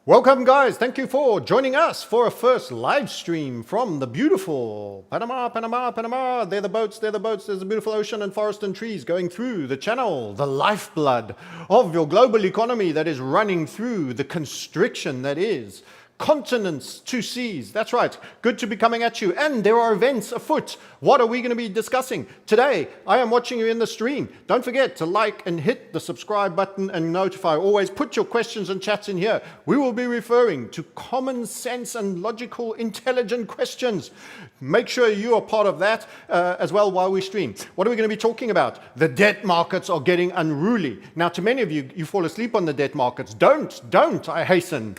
Welcome guys, thank you for joining us for a first live stream from the beautiful Panama. They're the boats, there's a beautiful ocean and forest and trees going through the channel, the lifeblood of your global economy that is running through the constriction that is continents to seas. That's right, good to be coming at you, and there are events afoot. What are we going to be discussing today? I am watching you in the stream. Don't forget to like and hit the subscribe button and notify. Always put your questions and chats in here. We will be referring to common sense and logical, intelligent questions. Make sure you are part of that as well while we stream. What are we going to be talking about? The debt markets are getting unruly. Now, to many of you, you fall asleep on the debt markets. Don't, I hasten.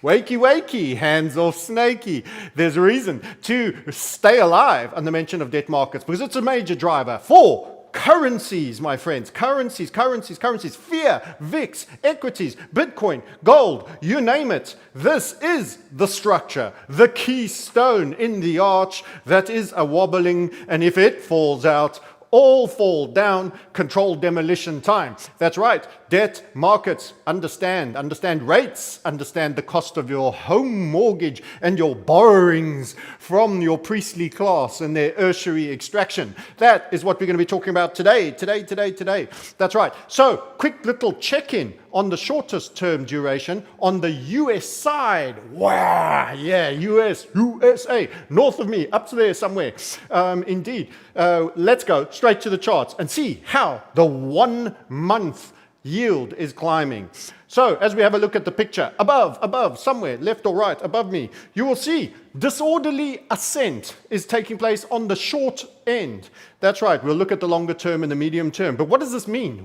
Wakey, wakey, hands off snakey. There's a reason to stay alive on the mention of debt markets because it's a major driver for currencies, my friends. Currencies. Fear, VIX, equities, Bitcoin, gold, you name it. This is the structure, the keystone in the arch that is a wobbling, and if it falls out, all fall down, controlled demolition time. That's right, debt markets, understand rates, understand the cost of your home mortgage and your borrowings from your priestly class and their tertiary extraction. That is what we're going to be talking about today. That's right. So, quick little check-in on the shortest term duration on the US side. Wow, yeah, USA, north of me, up to there somewhere. Indeed. Let's go straight to the charts and see how the 1 month yield is climbing. So as we have a look at the picture, above, somewhere, left or right, above me, you will see disorderly ascent is taking place on the short end. That's right, we'll look at the longer term and the medium term. But what does this mean?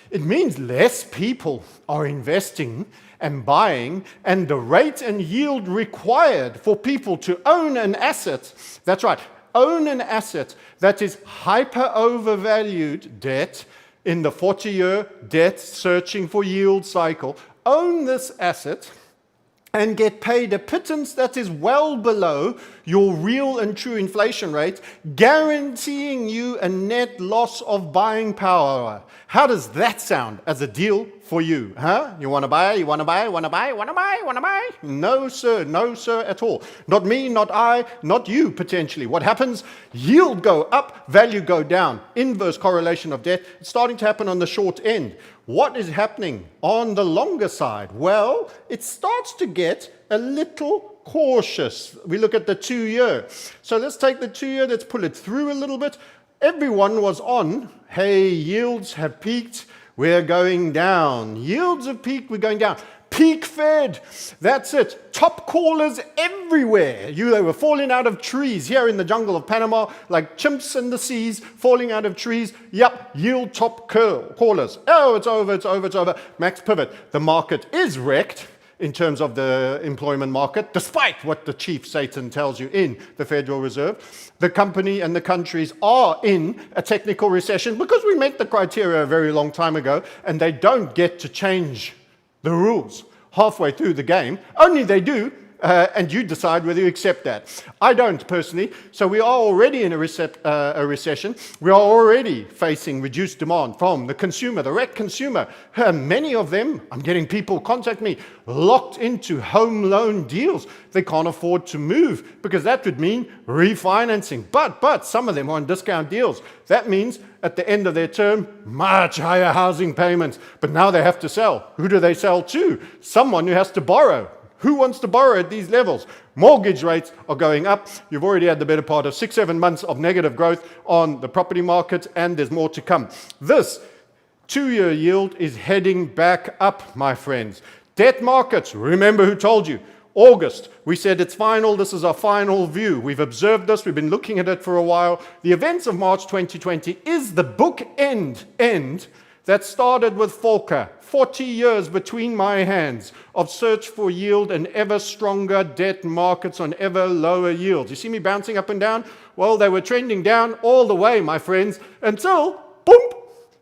It means less people are investing and buying, and the rate and yield required for people to own an asset, that's right, own an asset that is hyper overvalued debt in the 40-year debt searching for yield cycle, own this asset and get paid a pittance that is well below your real and true inflation rate, guaranteeing you a net loss of buying power. How does that sound as a deal for you? Huh? You want to buy? No, sir, at all. Not me, not I, not you, potentially. What happens? Yield go up, value go down. Inverse correlation of debt. It's starting to happen on the short end. What is happening on the longer side? Well, it starts to get a little cautious. We look at the 2-year. So let's take the 2-year, let's pull it through a little bit. Everyone was on, hey, yields have peaked, we're going down. Yields have peaked, we're going down. Peak Fed, that's it. Top callers everywhere. They were falling out of trees here in the jungle of Panama, like chimps in the seas, falling out of trees. Yep, yield top callers. Oh, it's over. Max pivot. The market is wrecked in terms of the employment market, despite what the chief Satan tells you in the Federal Reserve. The company and the countries are in a technical recession because we met the criteria a very long time ago, and they don't get to change the rules halfway through the game. Only they do, and you decide whether you accept that. I don't personally. So we are already in a recession. We are already facing reduced demand from the consumer, the wrecked consumer. Many of them, I'm getting people contact me, locked into home loan deals. They can't afford to move because that would mean refinancing. But some of them are on discount deals. That means at the end of their term, much higher housing payments. But now they have to sell. Who do they sell to? Someone who has to borrow. Who wants to borrow at these levels? Mortgage rates are going up. You've already had the better part of 6-7 months of negative growth on the property market, and there's more to come. This 2-year yield is heading back up, my friends. Debt markets, remember who told you? August, we said it's final, this is our final view. We've observed this, we've been looking at it for a while. The events of March 2020 is the bookend that started with Volcker. 40 years between my hands of search for yield and ever stronger debt markets on ever lower yields. You see me bouncing up and down? Well, they were trending down all the way, my friends, until, boom,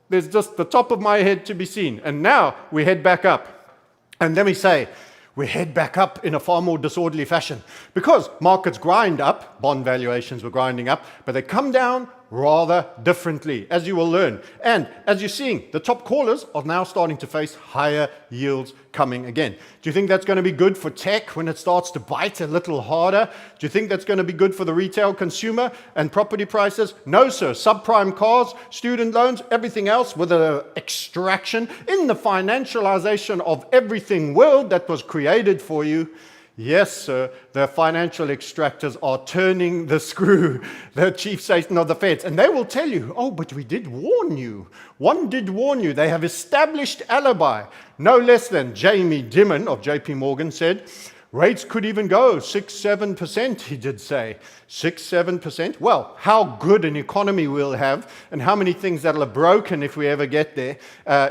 there's just the top of my head to be seen. And now we head back up. And let me say, we head back up in a far more disorderly fashion because markets grind up, bond valuations were grinding up, but they come down rather differently, as you will learn. And as you're seeing, the top callers are now starting to face higher yields coming again. Do you think that's going to be good for tech when it starts to bite a little harder? Do you think that's going to be good for the retail consumer and property prices? No, sir. Subprime cars, student loans, everything else with an extraction in the financialization of everything world that was created for you. Yes, sir, the financial extractors are turning the screw, the chief Satan of the Feds. And they will tell you, oh, but we did warn you. One did warn you. They have established alibi. No less than Jamie Dimon of JP Morgan said, rates could even go 6-7%, he did say. 6-7%? Well, how good an economy we'll have and how many things that'll have broken if we ever get there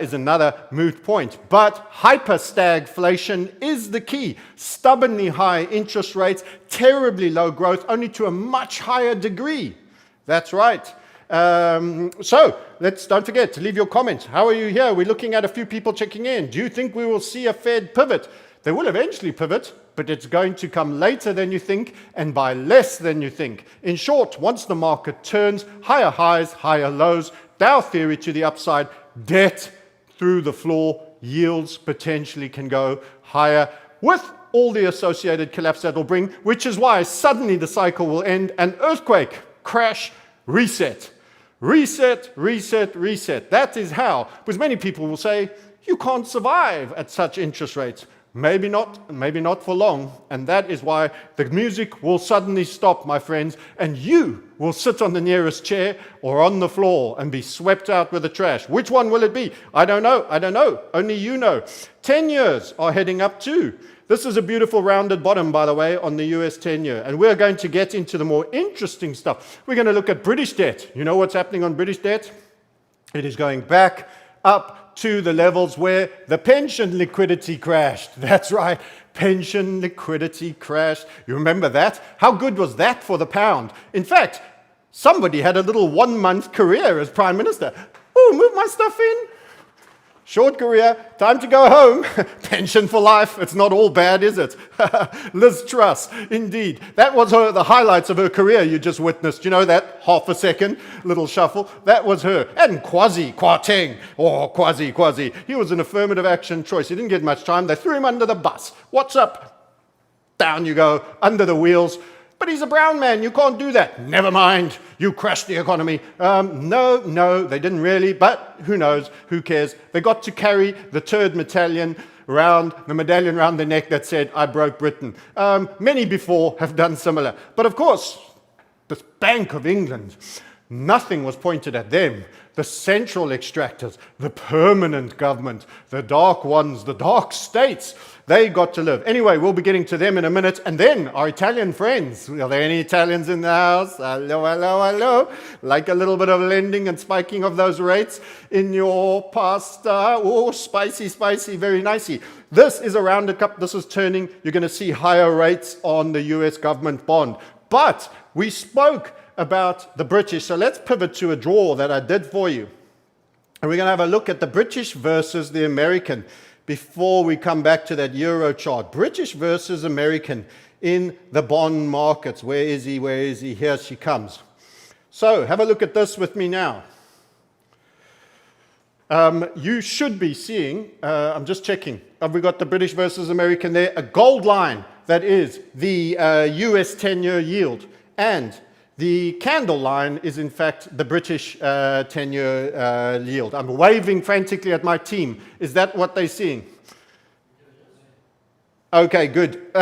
is another moot point. But hyperstagflation is the key. Stubbornly high interest rates, terribly low growth, only to a much higher degree. That's right. So don't forget to leave your comments. How are you here? We're looking at a few people checking in. Do you think we will see a Fed pivot? They will eventually pivot, but it's going to come later than you think and by less than you think. In short, once the market turns, higher highs, higher lows, Dow theory to the upside, debt through the floor, yields potentially can go higher with all the associated collapse that will bring, which is why suddenly the cycle will end and earthquake, crash, reset. Reset, reset, reset. That is how, because many people will say, you can't survive at such interest rates. Maybe not for long. And that is why the music will suddenly stop, my friends, and you will sit on the nearest chair or on the floor and be swept out with the trash. Which one will it be? I don't know. Only you know. 10 years are heading up too. This is a beautiful rounded bottom, by the way, on the US 10-year. And we're going to get into the more interesting stuff. We're going to look at British debt. You know what's happening on British debt? It is going back up to the levels where the pension liquidity crashed. That's right, pension liquidity crashed. You remember that? How good was that for the pound? In fact, somebody had a little 1-month career as Prime Minister. Oh, move my stuff in. Short career, time to go home. Pension for life. It's not all bad, is it? Liz Truss, indeed. That was the highlights of her career you just witnessed. You know that? Half a second, little shuffle. That was her. And Kwasi. He was an affirmative action choice. He didn't get much time. They threw him under the bus. What's up? Down you go, under the wheels. But he's a brown man, you can't do that. Never mind, you crashed the economy. No, they didn't really, but who knows, who cares? They got to carry the turd medallion around their neck that said, I broke Britain. Many before have done similar. But of course, this Bank of England, nothing was pointed at them. The central extractors, the permanent government, the dark ones, the dark states, they got to live. Anyway, we'll be getting to them in a minute. And then our Italian friends. Are there any Italians in the house? Hello. Like a little bit of lending and spiking of those rates in your pasta. Oh, spicy, very nicey. This is a rounded cup. This is turning. You're going to see higher rates on the US government bond. But we spoke about the British. So let's pivot to a draw that I did for you. And we're going to have a look at the British versus the American before we come back to that Euro chart. British versus American in the bond markets. Where is he? Here she comes. So have a look at this with me now. You should be seeing, I'm just checking, have we got the British versus American there? A gold line, that is the US 10-year yield. And the candle line is, in fact, the British 10-year yield. I'm waving frantically at my team. Is that what they're seeing? Okay, good.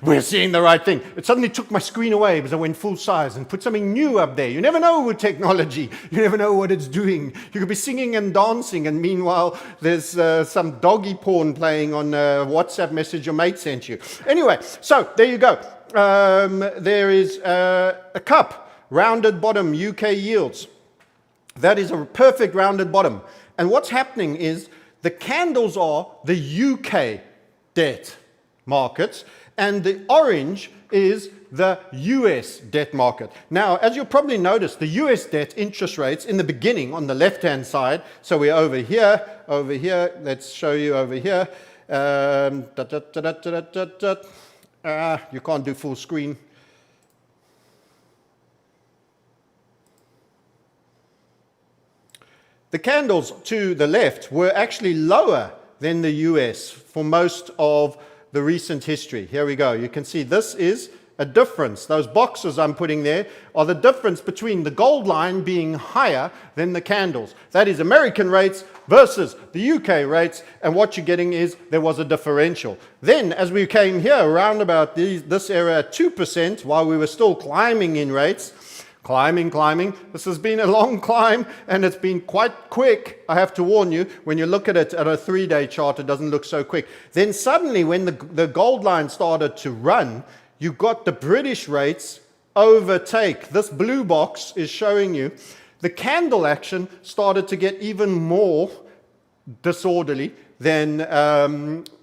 We're seeing the right thing. It suddenly took my screen away because I went full size and put something new up there. You never know with technology. You never know what it's doing. You could be singing and dancing, and meanwhile, there's some doggy porn playing on a WhatsApp message your mate sent you. Anyway, so there you go. There is a cup, rounded bottom, UK yields. That is a perfect rounded bottom. And what's happening is the candles are the UK debt markets, and the orange is the US debt market. Now, as you'll probably notice, the US debt interest rates in the beginning on the left-hand side, so we're over here, let's show you over here. You can't do full screen. The candles to the left were actually lower than the US for most of the recent history. Here we go. You can see this is a difference. Those boxes I'm putting there are the difference between the gold line being higher than the candles. That is American rates versus the UK rates, and what you're getting is there was a differential. Then as we came here around about this area at 2%, while we were still climbing in rates, climbing. This has been a long climb and it's been quite quick. I have to warn you, when you look at it at a 3-day chart, it doesn't look so quick. Then suddenly when the gold line started to run, you got the British rates overtake. This blue box is showing you the candle action started to get even more disorderly than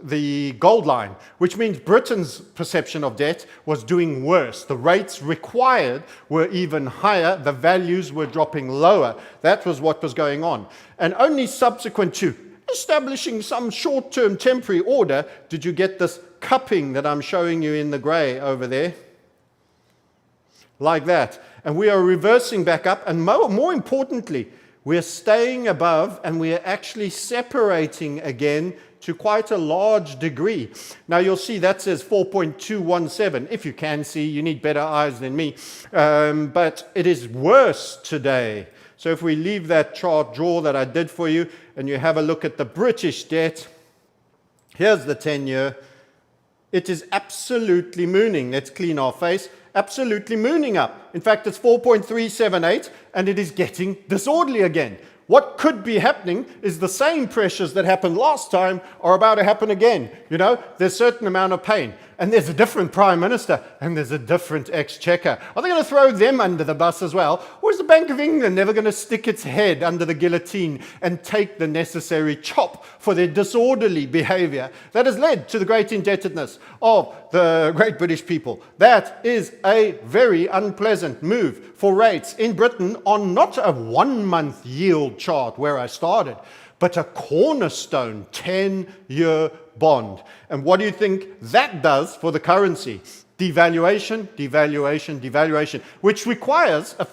the gold line, which means Britain's perception of debt was doing worse. The rates required were even higher. The values were dropping lower. That was what was going on. And only subsequent to establishing some short-term temporary order did you get this cupping that I'm showing you in the gray over there. Like that. And we are reversing back up, and more importantly, we're staying above and we're actually separating again to quite a large degree. Now you'll see that says 4.217. If you can see, you need better eyes than me. But it is worse today. So if we leave that chart draw that I did for you and you have a look at the British debt, here's the 10-year. It is absolutely mooning. Let's clean our face. Absolutely mooning up. In fact, it's 4.378 and it is getting disorderly again. What could be happening is the same pressures that happened last time are about to happen again. You know, there's a certain amount of pain. And there's a different Prime Minister, and there's a different Exchequer. Are they going to throw them under the bus as well? Or is the Bank of England never going to stick its head under the guillotine and take the necessary chop for their disorderly behavior that has led to the great indebtedness of the great British people? That is a very unpleasant move for rates in Britain on not a 1-month yield chart where I started, but a cornerstone 10-year bond. And what do you think that does for the currency? Devaluation, devaluation, devaluation, which requires a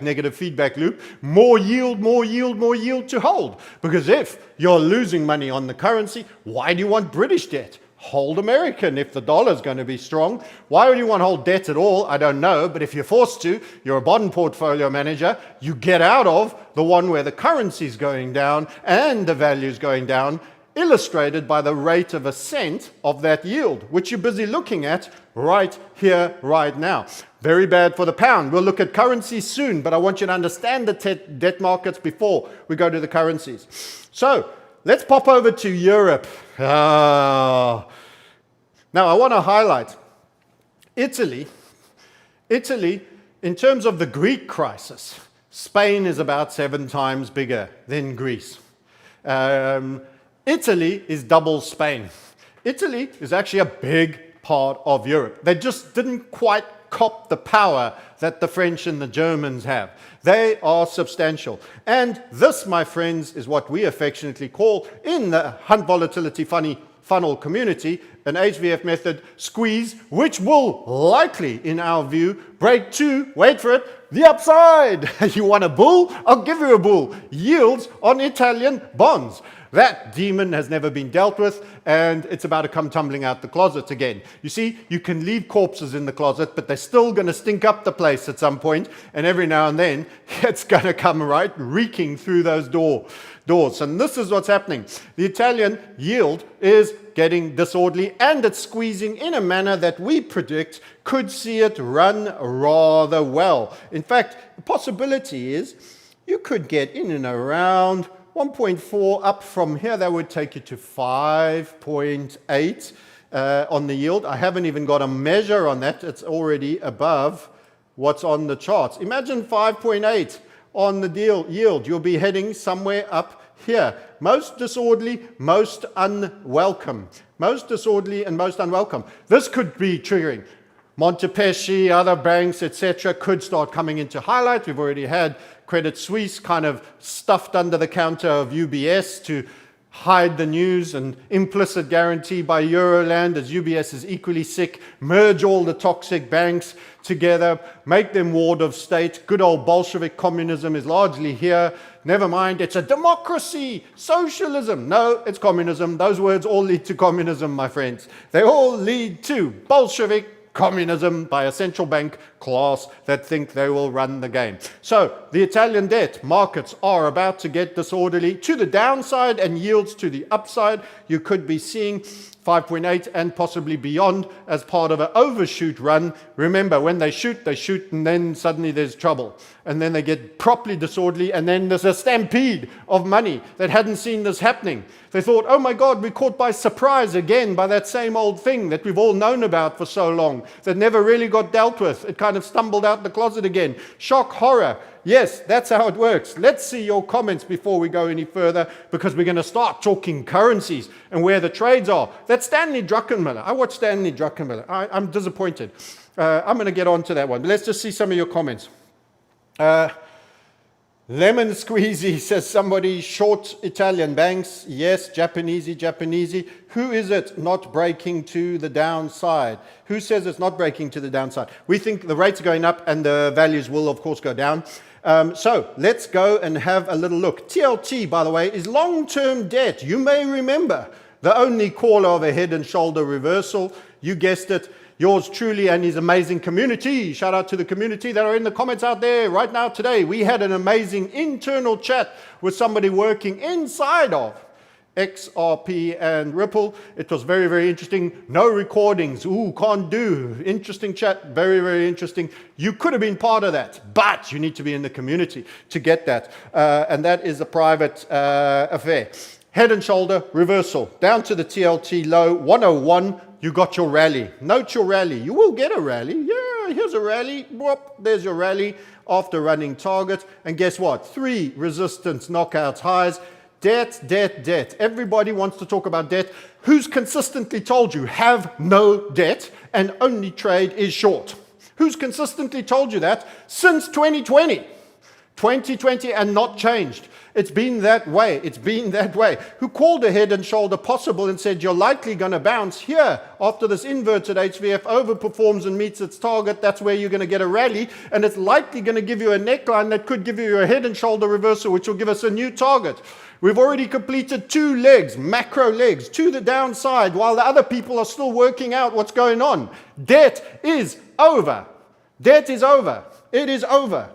negative feedback loop, more yield to hold. Because if you're losing money on the currency, why do you want British debt? Hold American if the dollar's going to be strong. Why would you want to hold debt at all? I don't know. But if you're forced to, you're a bond portfolio manager, you get out of the one where the currency's going down and the value's going down, illustrated by the rate of ascent of that yield, which you're busy looking at right here, right now. Very bad for the pound. We'll look at currencies soon, but I want you to understand the debt markets before we go to the currencies. So let's pop over to Europe. Now I want to highlight Italy, in terms of the Greek crisis, Spain is about 7 times bigger than Greece. Italy is double Spain. Italy is actually a big part of Europe. They just didn't quite cop the power that the French and the Germans have. They are substantial. And this, my friends, is what we affectionately call, in the Hunt Volatility Funnel community, an HVF method squeeze, which will likely, in our view, break to, wait for it, the upside. You want a bull? I'll give you a bull. Yields on Italian bonds. That demon has never been dealt with, and it's about to come tumbling out the closet again. You see, you can leave corpses in the closet, but they're still going to stink up the place at some point, and every now and then, it's going to come right reeking through those doors. And this is what's happening. The Italian yield is getting disorderly, and it's squeezing in a manner that we predict could see it run rather well. In fact, the possibility is you could get in and around 1.4 up from here. That would take you to 5.8 on the yield. I haven't even got a measure on that. It's already above what's on the charts. Imagine 5.8 on the yield. You'll be heading somewhere up here. Most disorderly, most unwelcome. Most disorderly and most unwelcome. This could be triggering. Montepeschi, other banks, etc. could start coming into highlight. We've already had Credit Suisse kind of stuffed under the counter of UBS to hide the news and implicit guarantee by Euroland as UBS is equally sick, merge all the toxic banks together, make them ward of state. Good old Bolshevik communism is largely here. Never mind, it's a democracy, socialism. No, it's communism. Those words all lead to communism, my friends. They all lead to Bolshevik communism by a central bank class that think they will run the game. So the Italian debt markets are about to get disorderly to the downside and yields to the upside. You could be seeing 5.8 and possibly beyond as part of an overshoot run. Remember, when they shoot, and then suddenly there's trouble. And then they get properly disorderly, and then there's a stampede of money that hadn't seen this happening. They thought, oh my God, we're caught by surprise again by that same old thing that we've all known about for so long, that never really got dealt with. It kind of stumbled out the closet again. Shock, horror. Yes, that's how it works. Let's see your comments before we go any further, because we're going to start talking currencies and where the trades are. That's Stanley Druckenmiller. I watched Stanley Druckenmiller. I'm disappointed. I'm going to get on to that one. But let's just see some of your comments. Lemon Squeezy says somebody short Italian banks. Yes, Japanesey. Who is it not breaking to the downside? Who says it's not breaking to the downside? We think the rates are going up and the values will, of course, go down. So let's go and have a little look. TLT, by the way, is long-term debt. You may remember the only caller of a head and shoulder reversal. You guessed it. Yours truly and his amazing community. Shout out to the community that are in the comments out there right now today. We had an amazing internal chat with somebody working inside of XRP and Ripple. It was very, very interesting. No recordings. Ooh, can't do. Interesting chat. Very, very interesting. You could have been part of that, but you need to be in the community to get that. And that is a private affair. Head and shoulder reversal. Down to the TLT low, 101. You got your rally. Note your rally. You will get a rally. Yeah, here's a rally. Whoop, there's your rally after running target. And guess what? 3 resistance knockouts highs. Debt. Everybody wants to talk about debt. Who's consistently told you have no debt and only trade is short? Who's consistently told you that since 2020? 2020 and not changed. It's been that way. Who called a head and shoulder possible and said you're likely going to bounce here after this inverted HVF overperforms and meets its target. That's where you're going to get a rally, and it's likely going to give you a neckline that could give you a head and shoulder reversal, which will give us a new target. We've already completed 2 legs, macro legs, to the downside, while the other people are still working out what's going on. Debt is over. It is over.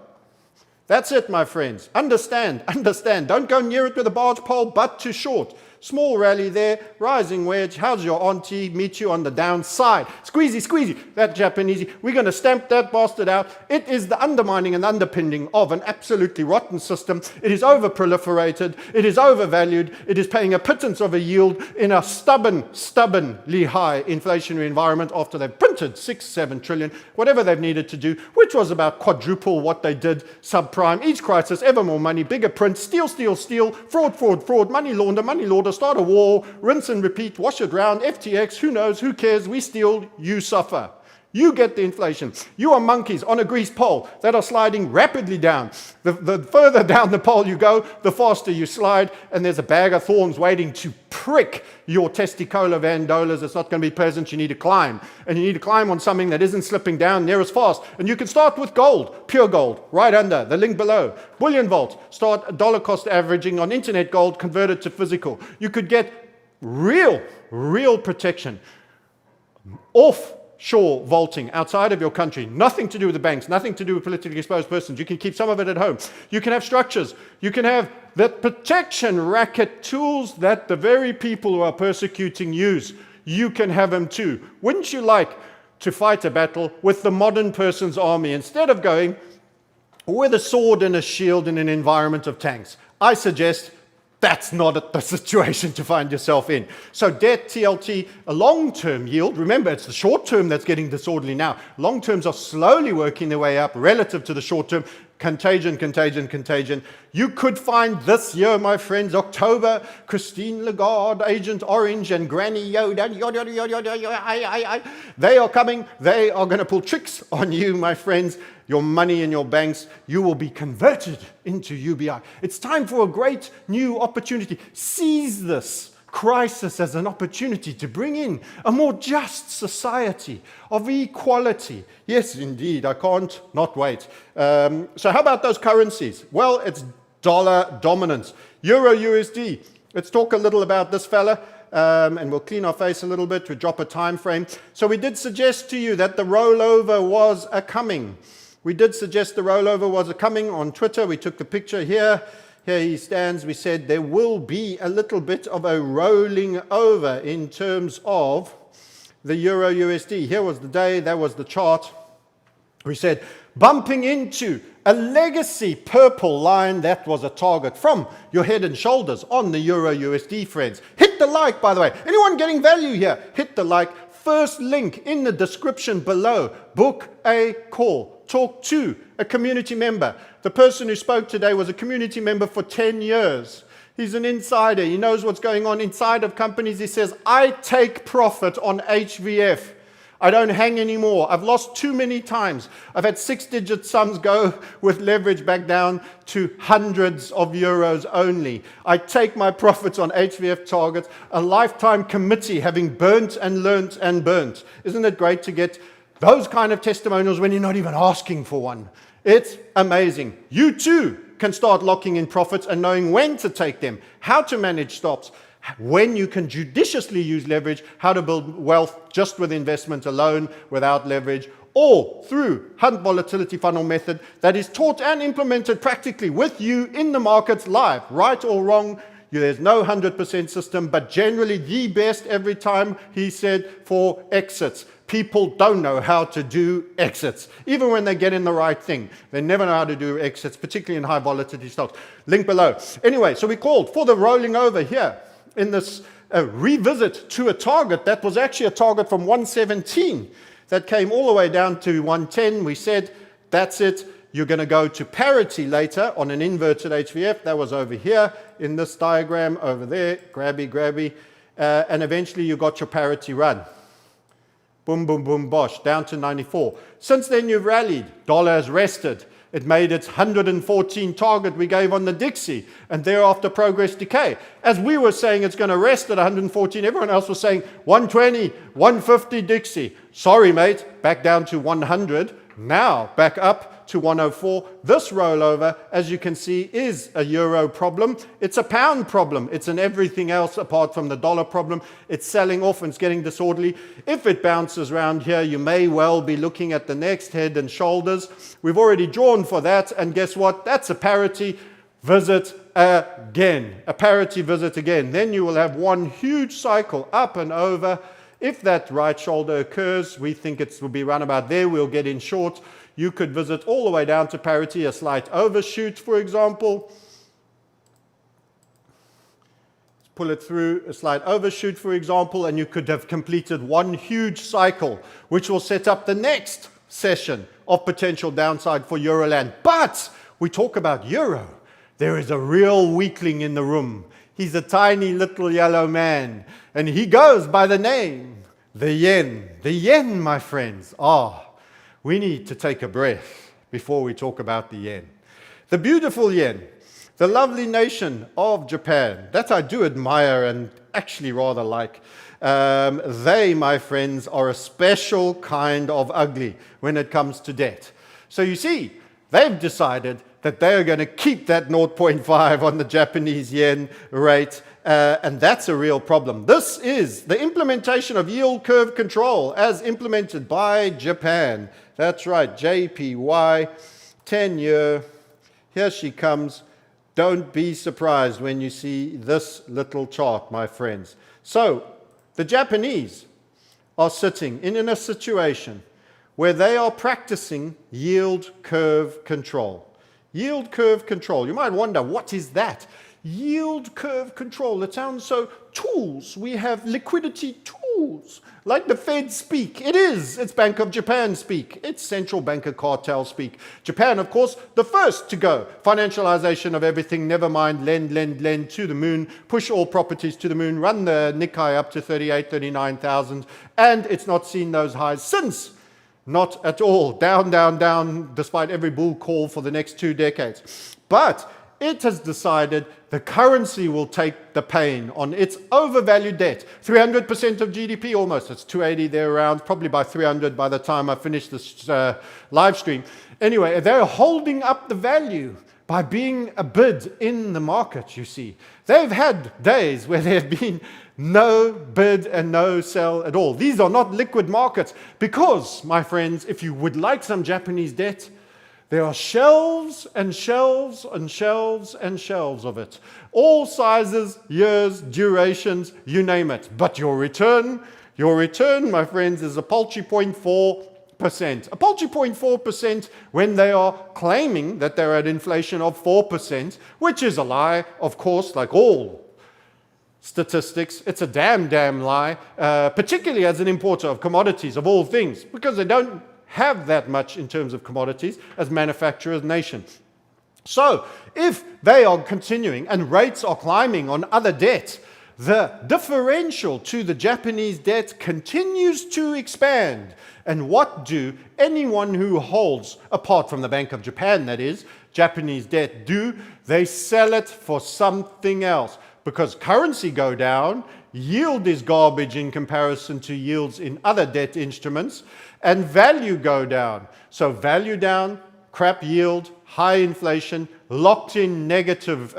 That's it, my friends. Understand. Don't go near it with a barge pole, but to short. Small rally there, rising wedge. How's your auntie? Meet you on the downside. Squeezy. That Japanesey. We're going to stamp that bastard out. It is the undermining and underpinning of an absolutely rotten system. It is over-proliferated. It is overvalued. It is paying a pittance of a yield in a stubbornly high inflationary environment after they've printed 6-7 trillion, whatever they've needed to do, which was about quadruple what they did subprime. Each crisis, ever more money, bigger print, steal, fraud, money launder, start a war, rinse and repeat, wash it round, FTX, who knows, who cares, we steal, you suffer. You get the inflation. You are monkeys on a grease pole that are sliding rapidly down. The further down the pole you go, the faster you slide, and there's a bag of thorns waiting to prick your testicola vandolas. It's not going to be pleasant. You need to climb. And you need to climb on something that isn't slipping down near as fast. And you can start with gold, pure gold, right under, the link below. Bullion vault, start dollar cost averaging on internet gold, converted to physical. You could get real protection offshore vaulting outside of your country. Nothing to do with the banks, nothing to do with politically exposed persons. You can keep some of it at home. You can have structures. You can have the protection racket tools that the very people who are persecuting use. You can have them too. Wouldn't you like to fight a battle with the modern person's army instead of going with a sword and a shield in an environment of tanks? I suggest that's not the situation to find yourself in. So debt, TLT, a long-term yield. Remember, it's the short-term that's getting disorderly now. Long-terms are slowly working their way up relative to the short-term. Contagion, contagion, contagion. You could find this year, my friends, October, Christine Lagarde, Agent Orange, and Granny Yoda, they are coming. They are going to pull tricks on you, my friends. Your money in your banks, you will be converted into UBI. It's time for a great new opportunity. Seize this crisis as an opportunity to bring in a more just society of equality. Yes, indeed, I can't not wait. So how about those currencies? Well, it's dollar dominance. Euro USD. Let's talk a little about this fella. And we'll clean our face a little bit. We drop a time frame. So we did suggest to you that the rollover was a coming. We did suggest the rollover was a coming on Twitter. We took the picture here. Here he stands. We said there will be a little bit of a rolling over in terms of the Euro USD. Here was the day. That was the chart. We said bumping into a legacy purple line. That was a target from your head and shoulders on the Euro USD, friends. Hit the like, by the way. Anyone getting value here? Hit the like. First link in the description below. Book a call. Talk to a community member. The person who spoke today was a community member for 10 years. He's an insider. He knows what's going on inside of companies. He says, I take profit on HVF. I don't hang anymore. I've lost too many times. I've had 6-digit sums go with leverage back down to hundreds of euros only. I take my profits on HVF targets, a lifetime committee having burnt and learnt and burnt. Isn't it great to get those kind of testimonials when you're not even asking for one? It's amazing. You too can start locking in profits and knowing when to take them, how to manage stops, when you can judiciously use leverage, how to build wealth just with investment alone without leverage, or through Hunt Volatility Funnel method that is taught and implemented practically with you in the markets live. Right or wrong, there's no 100% system, but generally the best every time, he said, for exits. People don't know how to do exits, even when they get in the right thing. They never know how to do exits, particularly in high volatility stocks. Link below. Anyway, so we called for the rolling over here in this revisit to a target that was actually a target from 117 that came all the way down to 110. We said, that's it. You're going to go to parity later on an inverted HVF. That was over here in this diagram over there. Grabby, grabby. And eventually you got your parity run. Boom, boom, boom, bosh, down to 94. Since then, you've rallied. Dollar has rested. It made its 114 target we gave on the Dixie, and thereafter progress decay. As we were saying it's going to rest at 114, everyone else was saying 120, 150 Dixie. Sorry, mate, back down to 100. Now, back up to 104. This rollover, as you can see, is a euro problem. It's a pound problem. It's an everything else apart from the dollar problem. It's selling off and it's getting disorderly. If it bounces around here, you may well be looking at the next head and shoulders. We've already drawn for that, and guess what? That's a parity visit again. A parity visit again. Then you will have one huge cycle up and over. If that right shoulder occurs, we think it will be run about there. We'll get in short. You could visit all the way down to parity, a slight overshoot, for example. Pull it through, a slight overshoot, for example, and you could have completed one huge cycle, which will set up the next session of potential downside for Euroland. But we talk about euro. There is a real weakling in the room. He's a tiny little yellow man, and he goes by the name, the yen. The yen, my friends. We need to take a breath before we talk about the yen. The beautiful yen, the lovely nation of Japan, that I do admire and actually rather like. They, my friends, are a special kind of ugly when it comes to debt. So you see, they've decided that they're going to keep that 0.5 on the Japanese yen rate, and that's a real problem. This is the implementation of yield curve control as implemented by Japan. That's right, JPY, 10-year. Here she comes. Don't be surprised when you see this little chart, my friends. So the Japanese are sitting in a situation where they are practicing yield curve control. Yield curve control. You might wonder, what is that? Yield curve control. It sounds so tools. We have liquidity tools fools. Like the Fed speak. It is. It's Bank of Japan speak. It's central banker cartel speak. Japan, of course, the first to go. Financialization of everything, never mind, lend to the moon, push all properties to the moon, run the Nikkei up to 38, 39,000, and it's not seen those highs since. Not at all. Down, despite every bull call for the next 2 decades. But it has decided the currency will take the pain on its overvalued debt. 300% of GDP almost. It's 280 there around, probably by 300 by the time I finish this live stream. Anyway, they're holding up the value by being a bid in the market, you see. They've had days where there have been no bid and no sell at all. These are not liquid markets because, my friends, if you would like some Japanese debt, there are shelves and shelves and shelves and shelves of it. All sizes, years, durations, you name it. But your return, my friends, is a paltry 0.4%. A paltry 0.4% when they are claiming that they're at inflation of 4%, which is a lie, of course, like all statistics. It's a damn lie, particularly as an importer of commodities, of all things, because they don't have that much in terms of commodities as manufacturers nation. So if they are continuing and rates are climbing on other debt, the differential to the Japanese debt continues to expand. And what do anyone who holds, apart from the Bank of Japan that is, Japanese debt do? They sell it for something else. Because currency go down, yield is garbage in comparison to yields in other debt instruments, and value go down. So value down, crap yield, high inflation, locked in negative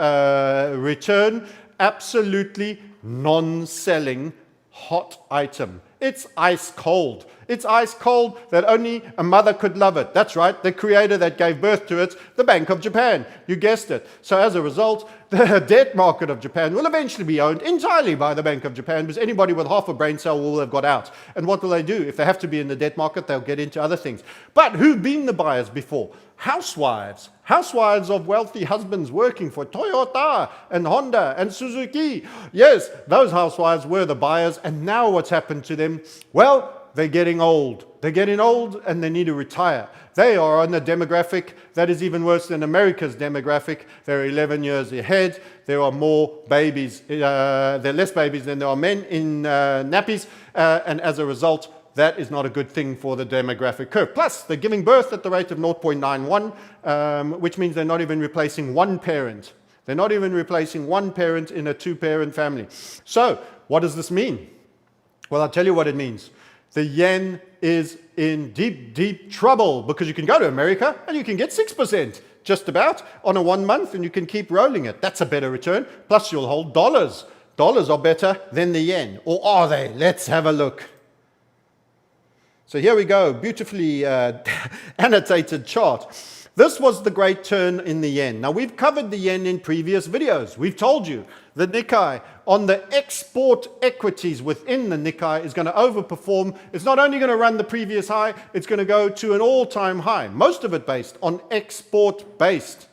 return, absolutely non-selling hot item. It's ice cold. It's ice cold that only a mother could love it. That's right, the creator that gave birth to it, the Bank of Japan. You guessed it. So as a result, the debt market of Japan will eventually be owned entirely by the Bank of Japan because anybody with half a brain cell will have got out. And what will they do? If they have to be in the debt market, they'll get into other things. But who've been the buyers before? Housewives. Housewives of wealthy husbands working for Toyota and Honda and Suzuki. Yes, those housewives were the buyers. And now what's happened to them? Well, they're getting old. They're getting old and they need to retire. They are on a demographic that is even worse than America's demographic. They're 11 years ahead. There are more babies. There are less babies than there are men in nappies. And as a result, that is not a good thing for the demographic curve. Plus, they're giving birth at the rate of 0.91, which means they're not even replacing one parent. They're not even replacing one parent in a 2-parent family. So, what does this mean? Well, I'll tell you what it means. The yen is in deep trouble because you can go to America and you can get 6% just about on a 1 month and you can keep rolling it. That's a better return. Plus, you'll hold dollars. Dollars are better than the yen. Or are they? Let's have a look. So here we go, beautifully annotated chart. This was the great turn in the yen. Now, we've covered the yen in previous videos. We've told you the Nikkei on the export equities within the Nikkei is going to overperform. It's not only going to run the previous high, it's going to go to an all-time high. Most of it based on export-based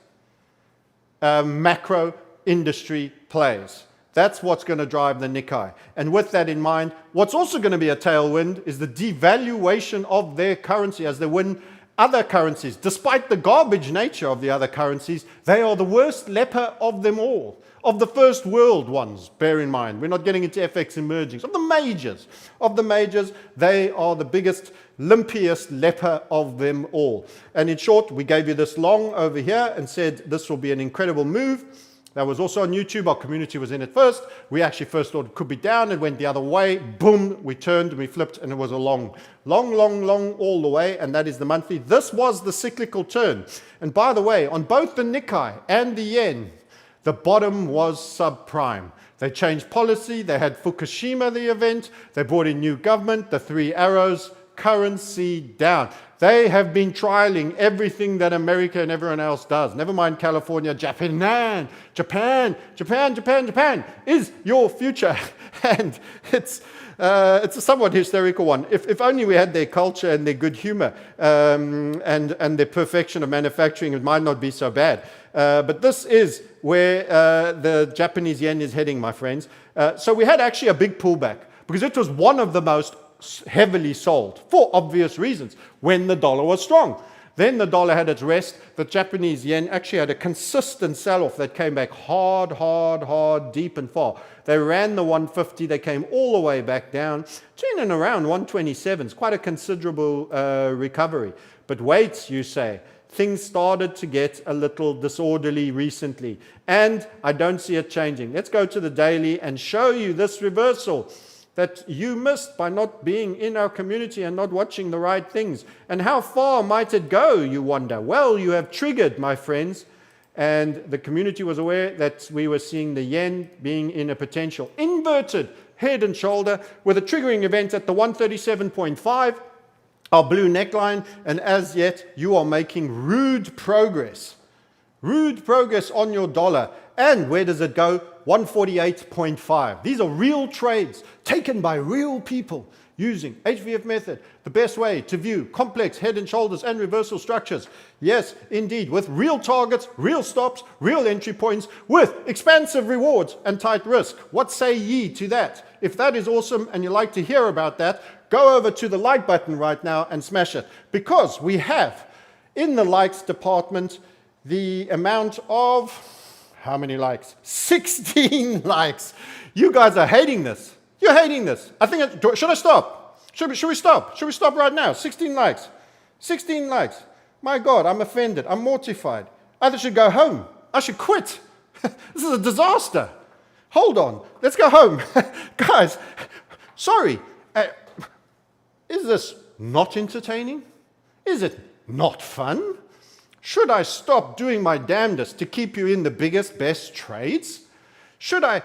macro industry plays. That's what's going to drive the Nikkei. And with that in mind, what's also going to be a tailwind is the devaluation of their currency as they win other currencies. Despite the garbage nature of the other currencies, they are the worst leper of them all. Of the first world ones, bear in mind. We're not getting into FX emergings. Of the majors, they are the biggest, limpiest leper of them all. And in short, we gave you this long over here and said this will be an incredible move. That was also on YouTube. Our community was in it first. We actually first thought it could be down. It went the other way. Boom, we turned and we flipped and it was a long all the way. And that is the monthly. This was the cyclical turn. And by the way, on both the Nikkei and the yen, the bottom was subprime. They changed policy. They had Fukushima, the event. They brought in new government, the 3 arrows, currency down. They have been trialing everything that America and everyone else does. Never mind California, Japan is your future. And it's a somewhat hysterical one. If only we had their culture and their good humor and their perfection of manufacturing, it might not be so bad. But this is where the Japanese yen is heading, my friends. So we had actually a big pullback. because it was one of the most heavily sold for obvious reasons when the dollar was strong. Then the dollar had its rest. The Japanese yen actually had a consistent sell-off that came back hard, deep and far. They ran the 150. They came all the way back down to in and around 127. It's quite a considerable recovery. But wait, you say, things started to get a little disorderly recently. And I don't see it changing. Let's go to the daily and show you this reversal that you missed by not being in our community and not watching the right things. And how far might it go, you wonder? Well, you have triggered, my friends, and the community was aware that we were seeing the yen being in a potential inverted head and shoulder with a triggering event at the 137.5, our blue neckline, and as yet you are making rude progress on your dollar. And where does it go? 148.5. These are real trades taken by real people using HVF method, the best way to view complex head and shoulders and reversal structures. Yes, indeed, with real targets, real stops, real entry points, with expansive rewards and tight risk. What say ye to that? If that is awesome and you like to hear about that, go over to the like button right now and smash it, because we have in the likes department the amount of, how many likes? 16 likes. You guys are hating this. You're hating this. I think, should I stop? Should we stop? Should we stop right now? 16 likes. 16 likes. My God, I'm offended. I'm mortified. I should go home. I should quit. This is a disaster. Hold on. Let's go home. Guys, sorry. Is this not entertaining? Is it not fun? Should I stop doing my damnedest to keep you in the biggest, best trades? Should I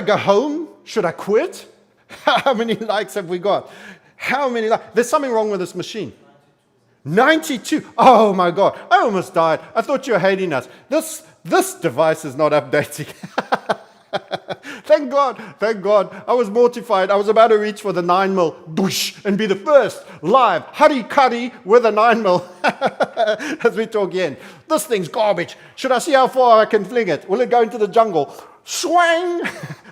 go home? Should I quit? How many likes have we got? How many likes? There's something wrong with this machine. 92. Oh my God. I almost died. I thought you were hating us. This device is not updating. Thank God, thank God. I was mortified. I was about to reach for the 9mm and be the first live hurry-curry with a 9mm as we talk yen. This thing's garbage. Should I see how far I can fling it? Will it go into the jungle? Swang!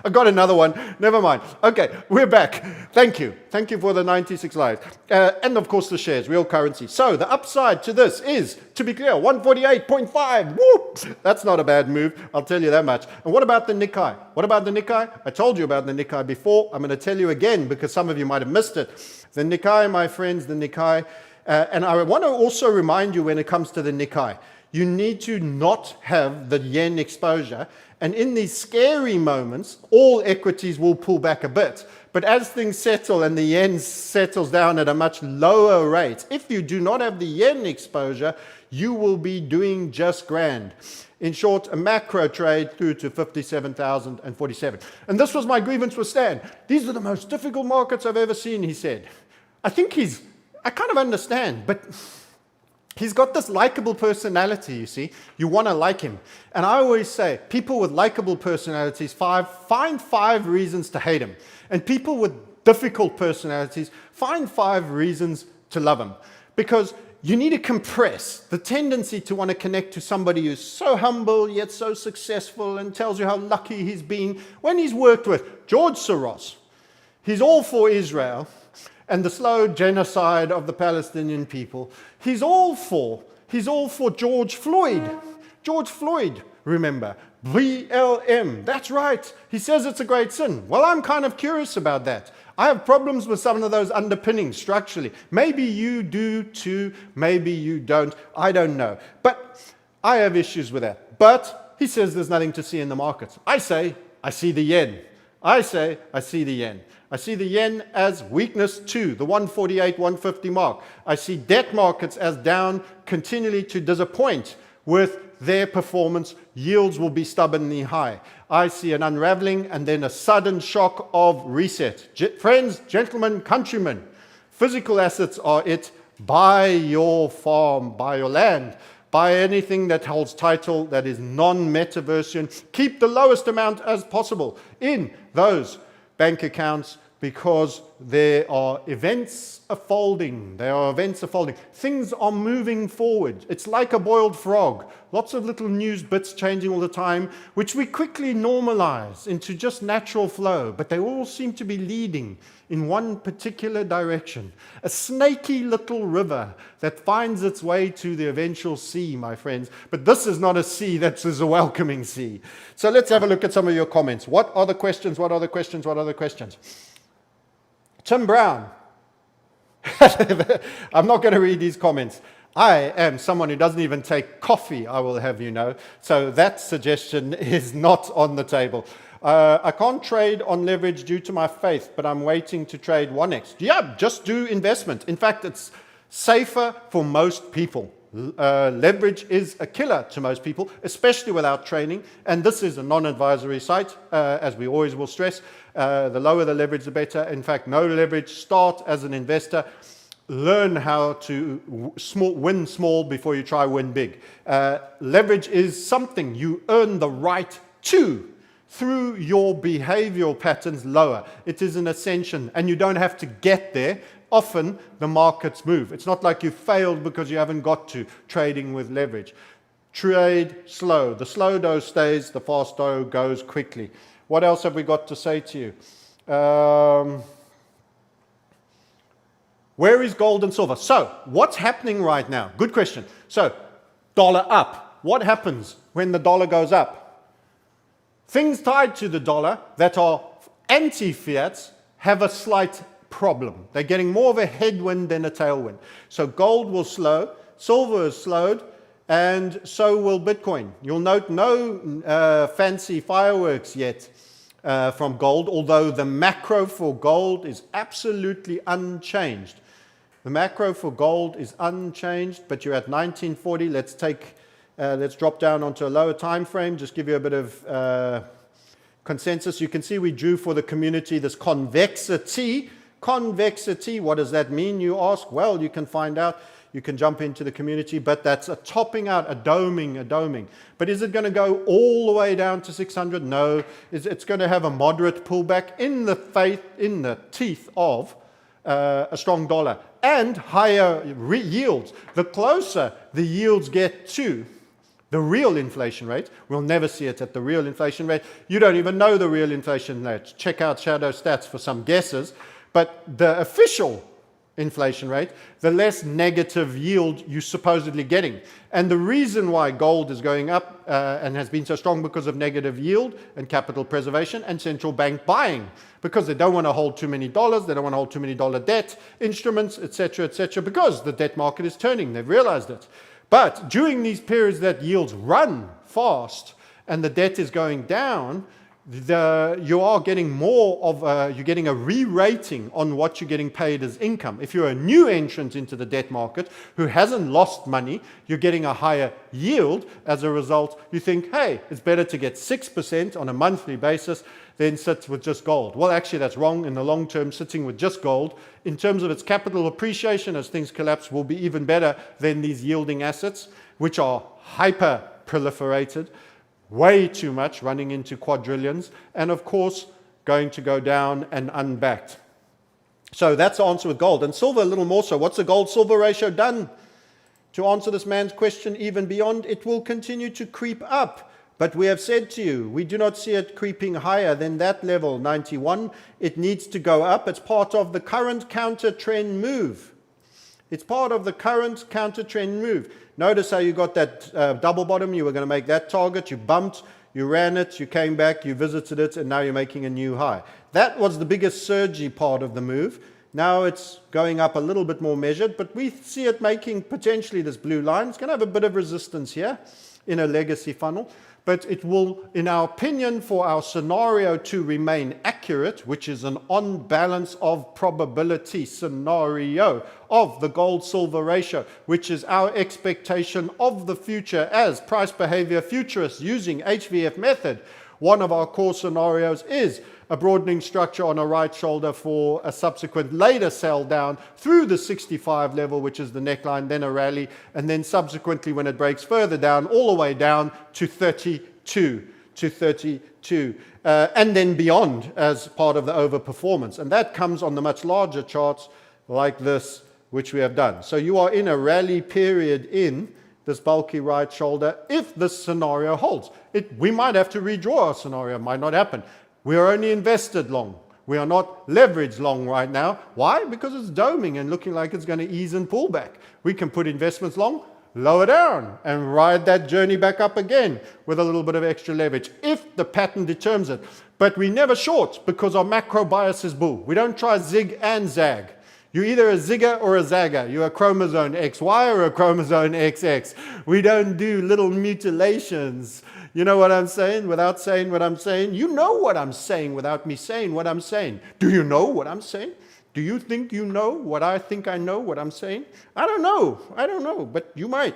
I got another one. Never mind. Okay, we're back. Thank you. Thank you for the 96 lives. And of course the shares, real currency. So the upside to this is, to be clear, 148.5. Whoop! That's not a bad move. I'll tell you that much. And what about the NIKKEI? What about the NIKKEI? I told you about the NIKKEI before. I'm going to tell you again because some of you might have missed it. The NIKKEI, my friends, the NIKKEI. And I want to also remind you when it comes to the NIKKEI, you need to not have the yen exposure. And in these scary moments, all equities will pull back a bit. But as things settle and the yen settles down at a much lower rate, if you do not have the yen exposure, you will be doing just grand. In short, a macro trade through to 57,047. And this was my grievance with Stan. These are the most difficult markets I've ever seen, he said. I kind of understand, but he's got this likable personality, you see. You want to like him. And I always say, people with likable personalities find 5 reasons to hate him. And people with difficult personalities find 5 reasons to love him. Because you need to compress the tendency to want to connect to somebody who's so humble yet so successful and tells you how lucky he's been when he's worked with George Soros. He's all for Israel and the slow genocide of the Palestinian people. He's all for George Floyd. George Floyd, remember, BLM, that's right. He says it's a great sin. Well, I'm kind of curious about that. I have problems with some of those underpinnings structurally. Maybe you do too, maybe you don't, I don't know. But I have issues with that. But he says there's nothing to see in the markets. I say, I see the yen. I say, I see the yen. I see the yen as weakness too, the 148, 150 mark. I see debt markets as down, continually to disappoint with their performance. Yields will be stubbornly high. I see an unraveling and then a sudden shock of reset. Friends, gentlemen, countrymen, physical assets are it. Buy your farm, buy your land, buy anything that holds title that is non-metaversian. Keep the lowest amount as possible in those bank accounts because there are events unfolding. Things are moving forward. It's like a boiled frog. Lots of little news bits changing all the time, which we quickly normalize into just natural flow, but they all seem to be leading in one particular direction. A snaky little river that finds its way to the eventual sea, my friends. But this is not a sea, that is a welcoming sea. So let's have a look at some of your comments. What are the questions? What are the questions? What are the questions? Tim Brown. I'm not going to read these comments. I am someone who doesn't even take coffee, I will have you know. So that suggestion is not on the table. I can't trade on leverage due to my faith, but I'm waiting to trade 1x. Yeah, just do investment. In fact, it's safer for most people. Leverage is a killer to most people, especially without training. And this is a non-advisory site, as we always will stress. The lower the leverage, the better. In fact, no leverage. Start as an investor. Learn how to win small before you try win big. Leverage is something you earn the right to through your behavioral patterns lower. It is an ascension, and you don't have to get there. Often the markets move. It's not like you failed because you haven't got to trading with leverage. Trade slow. The slow dough stays, the fast dough goes quickly. What else have we got to say to you? Where is gold and silver? So, what's happening right now? Good question. So, dollar up. What happens when the dollar goes up? Things tied to the dollar that are anti-fiat have a slight problem. They're getting more of a headwind than a tailwind. So gold will slow, silver has slowed, and so will Bitcoin. You'll note no fancy fireworks yet from gold, although the macro for gold is absolutely unchanged. The macro for gold is unchanged, but you're at 1940. Let's drop down onto a lower time frame, just give you a bit of consensus. You can see we drew for the community this convexity. Convexity, what does that mean, you ask? Well, you can find out. You can jump into the community, but that's a topping out, a doming. But is it going to go all the way down to 600? No. It's going to have a moderate pullback in the teeth of a strong dollar and higher yields. The closer the yields get to the real inflation rate, we'll never see it at the real inflation rate. You don't even know the real inflation rate. Check out Shadow Stats for some guesses. But the official inflation rate, the less negative yield you're supposedly getting. And the reason why gold is going up and has been so strong because of negative yield and capital preservation and central bank buying, because they don't want to hold too many dollars, they don't want to hold too many dollar debt instruments, etc., because the debt market is turning. They've realized it. But during these periods that yields run fast and the debt is going down, you are getting more of you're getting a re-rating on what you're getting paid as income. If you're a new entrant into the debt market who hasn't lost money, you're getting a higher yield. As a result, you think, hey, it's better to get 6% on a monthly basis than sit with just gold. Well, actually, that's wrong. In the long term, sitting with just gold, in terms of its capital appreciation as things collapse, will be even better than these yielding assets, which are hyper proliferated. Way too much, running into quadrillions, and of course, going to go down and unbacked. So that's the answer with gold. And silver, a little more so. What's the gold-silver ratio done? To answer this man's question even beyond, it will continue to creep up. But we have said to you, we do not see it creeping higher than that level, 91. It needs to go up. It's part of the current counter-trend move. It's part of the current counter-trend move. Notice how you got that double bottom. You were going to make that target. You bumped, you ran it, you came back, you visited it, and now you're making a new high. That was the biggest surgy part of the move. Now it's going up a little bit more measured, but we see it making potentially this blue line. It's going to have a bit of resistance here in a legacy funnel. But it will, in our opinion, for our scenario to remain accurate, which is an on balance of probability scenario of the gold-silver ratio, which is our expectation of the future as price behavior futurists using HVF method. One of our core scenarios is a broadening structure on a right shoulder for a subsequent later sell down through the 65 level, which is the neckline, then a rally, and then subsequently when it breaks further down, all the way down to 32. to 32, and then beyond as part of the overperformance. And that comes on the much larger charts like this, which we have done. So you are in a rally period in this bulky right shoulder if this scenario holds. We might have to redraw our scenario. It might not happen. We are only invested long. We are not leveraged long right now. Why? Because it's doming and looking like it's going to ease and pull back. We can put investments long, lower down, and ride that journey back up again with a little bit of extra leverage if the pattern determines it. But we never short because our macro bias is bull. We don't try zig and zag. You're either a zigger or a zagger. You're a chromosome XY or a chromosome XX. We don't do little mutilations. You know what I'm saying without saying what I'm saying? You know what I'm saying without me saying what I'm saying. Do you know what I'm saying? Do you think you know what I think I know what I'm saying? I don't know. I don't know, but you might.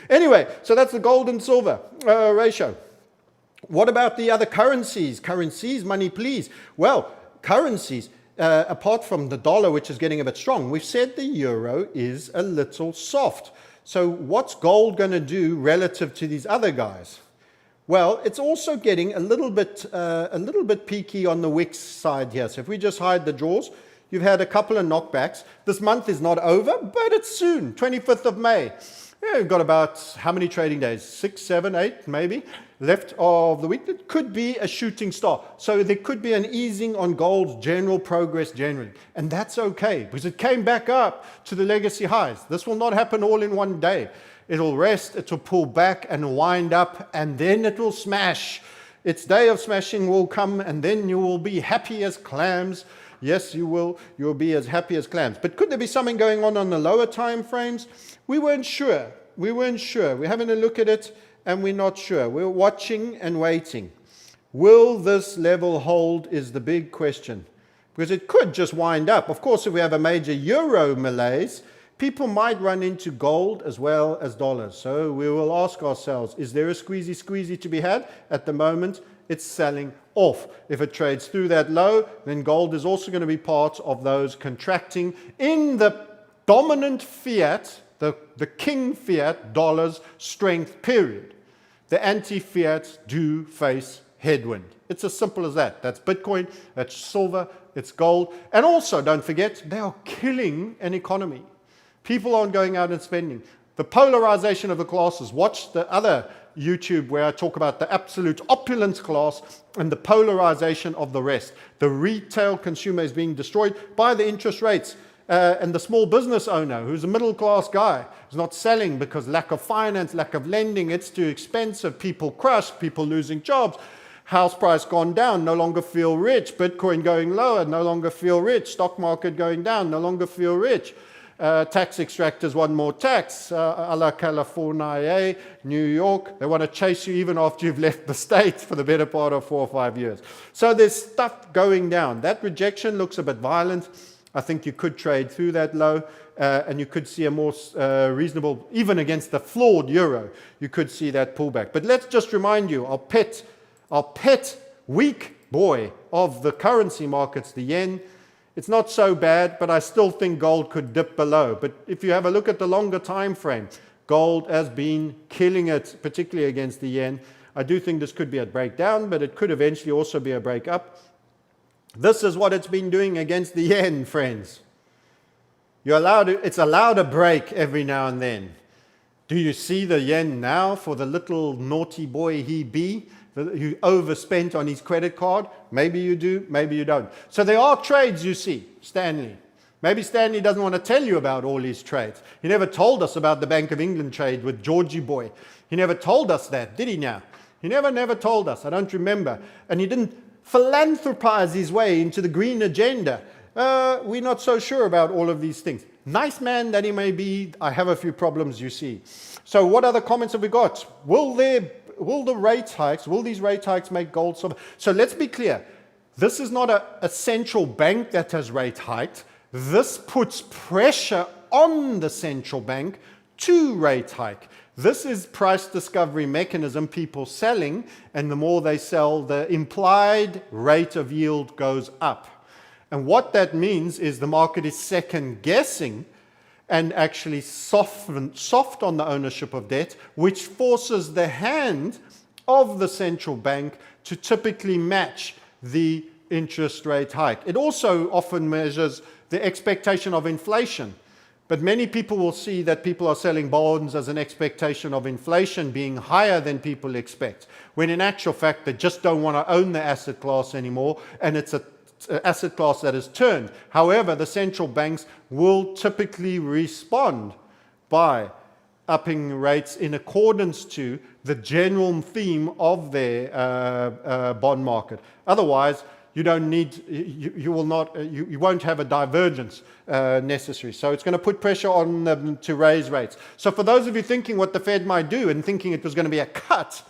Anyway, so that's the gold and silver ratio. What about the other currencies? Currencies, money please. Well, currencies. Apart from the dollar, which is getting a bit strong, we've said the euro is a little soft. So what's gold going to do relative to these other guys? Well, it's also getting a little bit peaky on the wicks side here. So if we just hide the draws, you've had a couple of knockbacks. This month is not over, but it's soon, 25th of May. Yeah, we've got about how many trading days? 6, 7, 8 maybe left of the week. It could be a shooting star. So there could be an easing on gold's general progress generally. And that's okay because it came back up to the legacy highs. This will not happen all in one day. It'll rest, it will pull back and wind up, and then it will smash. Its day of smashing will come, and then you will be happy as clams. Yes, you will. You'll be as happy as clams. But could there be something going on the lower time frames? We weren't sure. We're having a look at it, and we're not sure. We're watching and waiting. Will this level hold is the big question. Because it could just wind up. Of course, if we have a major euro malaise, people might run into gold as well as dollars. So we will ask ourselves, is there a squeezy to be had? At the moment, it's selling off. If it trades through that low, then gold is also going to be part of those contracting in the dominant fiat, the king fiat dollars strength period. The anti-fiats do face headwind. It's as simple as that. That's Bitcoin, that's silver, it's gold. And also, don't forget, they are killing an economy. People aren't going out and spending. The polarization of the classes. Watch the other YouTube where I talk about the absolute opulence class and the polarization of the rest. The retail consumer is being destroyed by the interest rates. And the small business owner, who's a middle class guy, is not selling because lack of finance, lack of lending, it's too expensive, people crushed, people losing jobs, house price gone down, no longer feel rich, Bitcoin going lower, no longer feel rich, stock market going down, no longer feel rich. Tax extractors want more tax, a la California, New York. They want to chase you even after you've left the States for the better part of 4 or 5 years. So there's stuff going down. That rejection looks a bit violent. I think you could trade through that low and you could see a more reasonable, even against the flawed euro, you could see that pullback. But let's just remind you, our pet weak boy of the currency markets, the yen, it's not so bad, but I still think gold could dip below. But if you have a look at the longer time frame, gold has been killing it, particularly against the yen. I do think this could be a breakdown, but it could eventually also be a break up. This is what it's been doing against the yen, friends. It's allowed a break every now and then. Do you see the yen now for the little naughty boy he be, who overspent on his credit card? Maybe you do, maybe you don't. So there are trades you see, Stanley. Maybe Stanley doesn't want to tell you about all his trades. He never told us about the Bank of England trade with Georgie boy. He never told us that, did he now? He never told us. I don't remember. And he didn't philanthropize his way into the green agenda. We're not so sure about all of these things. Nice man that he may be, I have a few problems, you see. So what other comments have we got? Will these rate hikes make gold silver? So let's be clear. This is not a central bank that has rate hiked. This puts pressure on the central bank to rate hike. This is price discovery mechanism, people selling, and the more they sell, the implied rate of yield goes up. And what that means is the market is second guessing and actually soft on the ownership of debt, which forces the hand of the central bank to typically match the interest rate hike. It also often measures the expectation of inflation. But many people will see that people are selling bonds as an expectation of inflation being higher than people expect, when in actual fact they just don't want to own the asset class anymore, and it's an asset class that has turned. However, the central banks will typically respond by upping rates in accordance to the general theme of their bond market. Otherwise, you don't need, you won't have a divergence necessary. So it's going to put pressure on them to raise rates. So for those of you thinking what the Fed might do and thinking it was going to be a cut,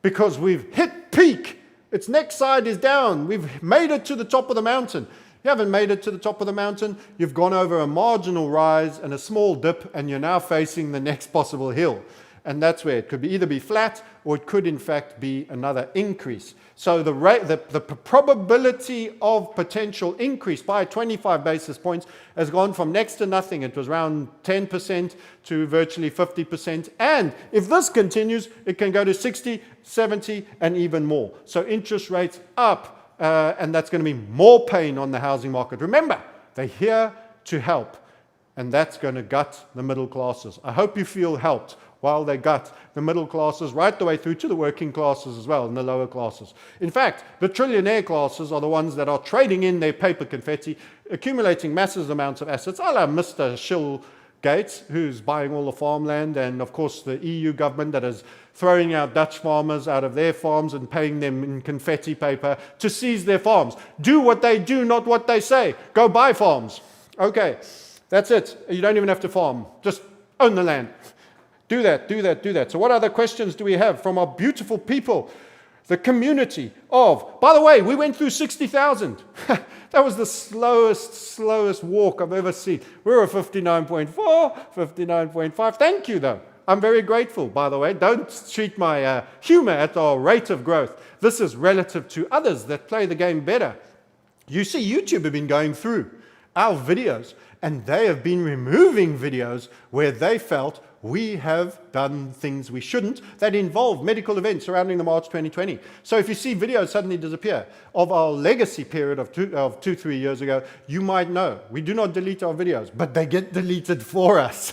because we've hit peak, its next side is down, we've made it to the top of the mountain. You haven't made it to the top of the mountain, you've gone over a marginal rise and a small dip, and you're now facing the next possible hill. And that's where it could either be flat, or it could in fact be another increase. So the probability of potential increase by 25 basis points has gone from next to nothing. It was around 10% to virtually 50%. And if this continues, it can go to 60, 70, and even more. So interest rates up, and that's going to be more pain on the housing market. Remember, they're here to help, and that's going to gut the middle classes. I hope you feel helped while they gut the middle classes right the way through to the working classes as well, and the lower classes. In fact, the trillionaire classes are the ones that are trading in their paper confetti, accumulating massive amounts of assets, a la Mr. Shill Gates, who's buying all the farmland, and of course the EU government that is throwing out Dutch farmers out of their farms and paying them in confetti paper to seize their farms. Do what they do, not what they say. Go buy farms. Okay, that's it. You don't even have to farm. Just own the land. Do that, do that, do that. So what other questions do we have from our beautiful people? The community of, by the way, we went through 60,000. That was the slowest walk I've ever seen. We were 59.4, 59.5. Thank you, though. I'm very grateful, by the way. Don't treat my humor at our rate of growth. This is relative to others that play the game better. You see, YouTube have been going through our videos, and they have been removing videos where they felt we have done things we shouldn't that involve medical events surrounding the March 2020. So if you see videos suddenly disappear of our legacy period of 2-3 years ago, you might know. We do not delete our videos, but they get deleted for us.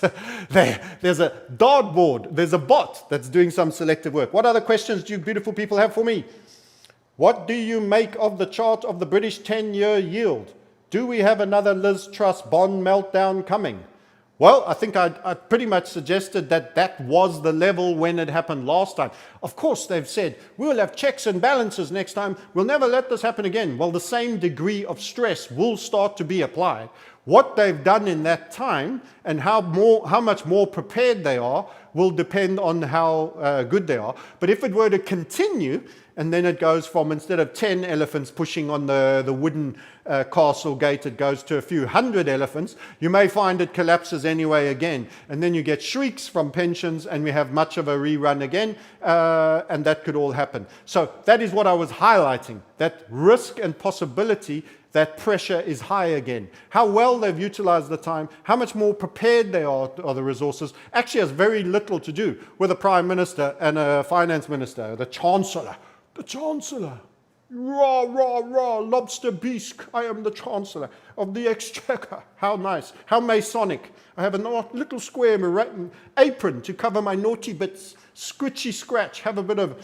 There's a dartboard, there's a bot that's doing some selective work. What other questions do you beautiful people have for me? What do you make of the chart of the British 10-year yield? Do we have another Liz Truss bond meltdown coming? Well, I think I pretty much suggested that that was the level when it happened last time. Of course, they've said, we'll have checks and balances next time. We'll never let this happen again. Well, the same degree of stress will start to be applied. What they've done in that time and how much more prepared they are will depend on how good they are. But if it were to continue, and then it goes from, instead of 10 elephants pushing on the wooden castle gate, it goes to a few hundred elephants, you may find it collapses anyway again. And then you get shrieks from pensions, and we have much of a rerun again, and that could all happen. So that is what I was highlighting, that risk and possibility that pressure is high again. How well they've utilized the time, how much more prepared they are the resources, actually has very little to do with a prime minister and a finance minister, the chancellor. The chancellor. Rah, rah, rah, lobster bisque. I am the chancellor of the exchequer. How nice. How Masonic. I have a little square apron to cover my naughty bits. Scritchy scratch. Have a bit of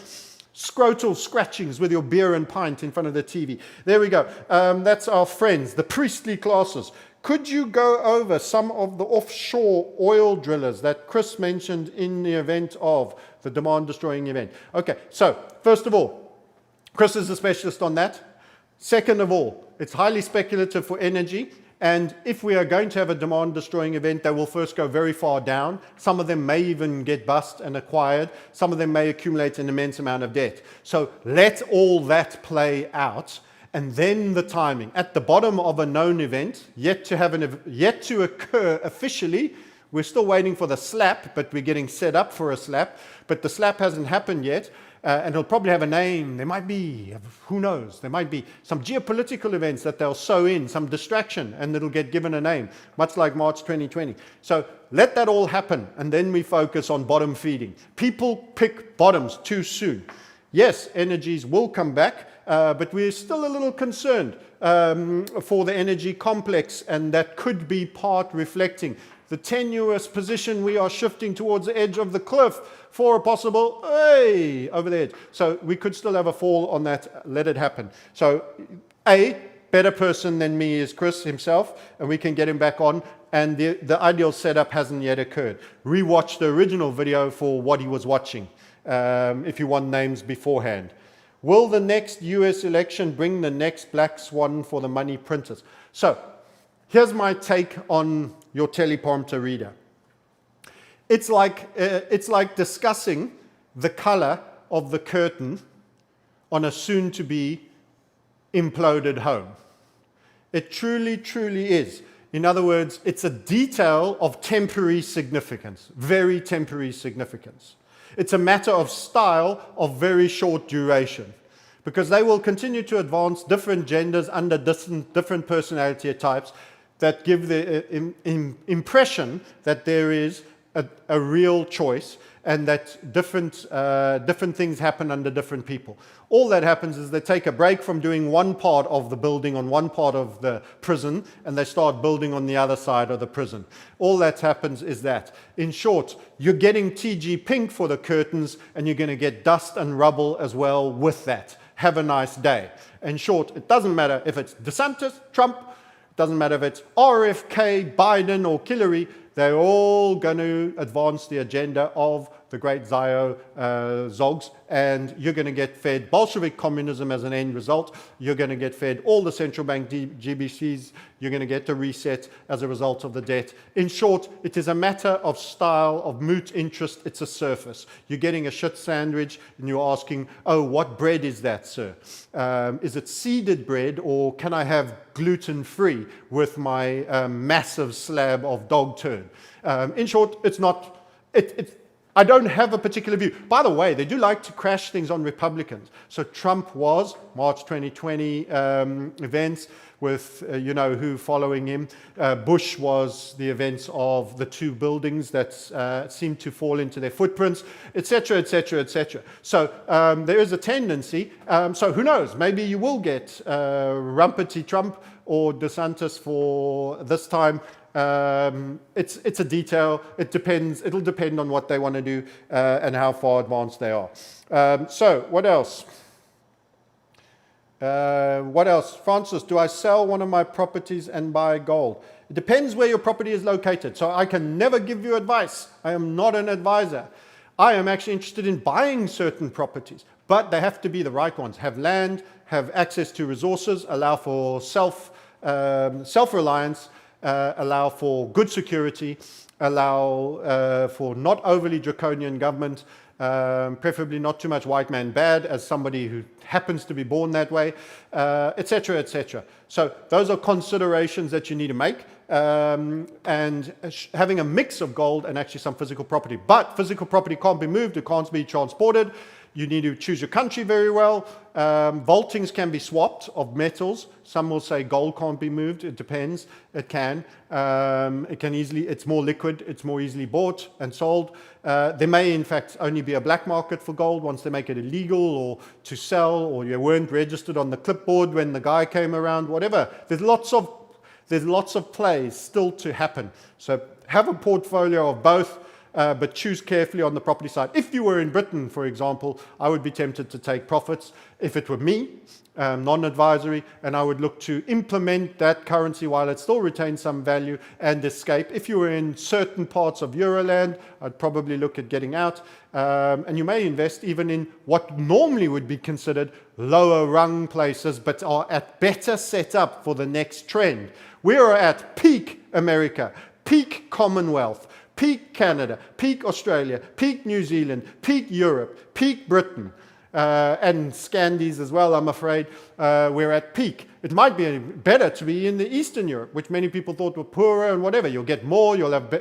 scrotal scratchings with your beer and pint in front of the TV. There we go. That's our friends, the priestly classes. Could you go over some of the offshore oil drillers that Chris mentioned in the event of the demand-destroying event? Okay, so first of all, Chris is a specialist on that. Second of all, it's highly speculative for energy. And if we are going to have a demand-destroying event, they will first go very far down. Some of them may even get bust and acquired. Some of them may accumulate an immense amount of debt. So let all that play out. And then the timing. At the bottom of a known event, yet to occur officially, we're still waiting for the slap, but we're getting set up for a slap. But the slap hasn't happened yet. And it'll probably have a name. There might be, who knows, there might be some geopolitical events that they'll sew in, some distraction, and it'll get given a name, much like March 2020. So let that all happen, and then we focus on bottom feeding. People pick bottoms too soon. Yes, energies will come back, but we're still a little concerned for the energy complex, and that could be part reflecting the tenuous position we are shifting towards the edge of the cliff for a possible, hey, over the edge. So we could still have a fall on that. Let it happen. So better person than me is Chris himself, and we can get him back on. And the ideal setup hasn't yet occurred. Rewatch the original video for what he was watching, if you want names beforehand. Will the next US election bring the next black swan for the money printers? So here's my take on your teleprompter reader. It's like discussing the color of the curtain on a soon-to-be imploded home. It truly, truly is. In other words, it's a detail of temporary significance, very temporary significance. It's a matter of style of very short duration, because they will continue to advance different genders under different personality types that give the impression that there is a real choice and that different things happen under different people. All that happens is they take a break from doing one part of the building on one part of the prison, and they start building on the other side of the prison. All that happens is that. In short, you're getting TG pink for the curtains, and you're going to get dust and rubble as well with that. Have a nice day. In short, it doesn't matter if it's DeSantis, Trump, it doesn't matter if it's RFK, Biden, or Hillary. They're all going to advance the agenda of the great Zogs, and you're going to get fed Bolshevik communism as an end result. You're going to get fed all the central bank GBCs. You're going to get the reset as a result of the debt. In short, it is a matter of style, of moot interest. It's a surface. You're getting a shit sandwich, and you're asking, oh, what bread is that, sir? Is it seeded bread, or can I have gluten-free with my massive slab of dog turd? In short, it's not... I don't have a particular view. By the way, they do like to crash things on Republicans. So Trump was March 2020 events with you know who following him. Bush was the events of the two buildings that seemed to fall into their footprints, etc., etc., etc. So there is a tendency. So who knows? Maybe you will get Rumpety Trump or DeSantis for this time. It's a detail. It depends. It'll depend on what they want to do and how far advanced they are. So what else? What else? Francis, do I sell one of my properties and buy gold? It depends where your property is located. So I can never give you advice. I am not an advisor. I am actually interested in buying certain properties, but they have to be the right ones. Have land, have access to resources, allow for self-reliance, allow for good security, allow for not overly draconian government, preferably not too much white man bad as somebody who happens to be born that way, etc., etc. So those are considerations that you need to make, and having a mix of gold and actually some physical property. But physical property can't be moved, it can't be transported. You need to choose your country very well. Vaultings can be swapped of metals. Some will say gold can't be moved. It depends. It can. It can easily. It's more liquid. It's more easily bought and sold. There may, in fact, only be a black market for gold once they make it illegal or to sell, or you weren't registered on the clipboard when the guy came around. Whatever. There's lots of plays still to happen. So have a portfolio of both. But choose carefully on the property side. If you were in Britain, for example, I would be tempted to take profits. If it were me, non-advisory, and I would look to implement that currency while it still retains some value and escape. If you were in certain parts of Euroland, I'd probably look at getting out. And you may invest even in what normally would be considered lower rung places, but are at better set up for the next trend. We are at peak America, peak Commonwealth, peak Canada, peak Australia, peak New Zealand, peak Europe, peak Britain, and Scandies as well, I'm afraid. We're at peak. It might be better to be in the Eastern Europe, which many people thought were poorer and whatever. You'll get more, you'll have,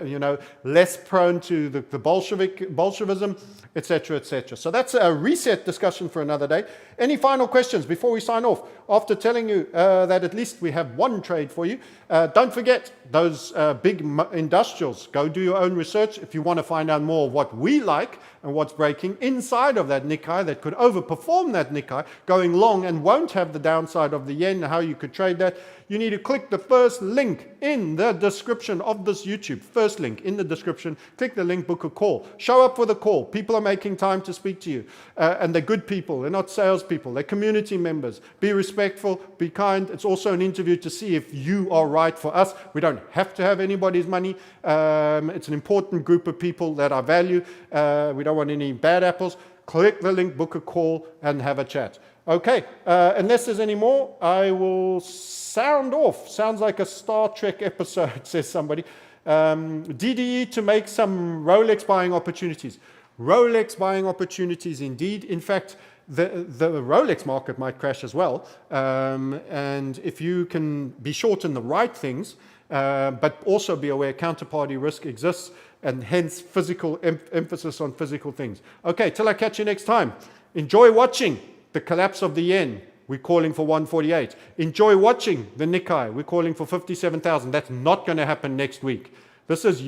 less prone to the Bolshevism, etc., etc. So that's a reset discussion for another day. Any final questions before we sign off? After telling you that at least we have one trade for you, don't forget those big industrials. Go do your own research if you want to find out more of what we like and what's breaking inside of that NIKKEI that could overperform that NIKKEI, going long and won't have the downside of the yen, how you could trade that. You need to click the first link in the description of this YouTube. First link in the description. Click the link, book a call. Show up for the call. People are making time to speak to you. And they're good people. They're not salespeople. They're community members. Be respectful. Be kind. It's also an interview to see if you are right for us. We don't have to have anybody's money. It's an important group of people that I value. We don't want any bad apples. Click the link, book a call, and have a chat. Okay, unless there's any more, I will sound off. Sounds like a Star Trek episode, says somebody. DDE to make some Rolex buying opportunities. Rolex buying opportunities indeed. In fact, the Rolex market might crash as well. And if you can be short in the right things, but also be aware counterparty risk exists, and hence physical emphasis on physical things. Okay, till I catch you next time. Enjoy watching the collapse of the yen. We're calling for 148. Enjoy watching the NIKKEI. We're calling for 57,000. That's not going to happen next week. This is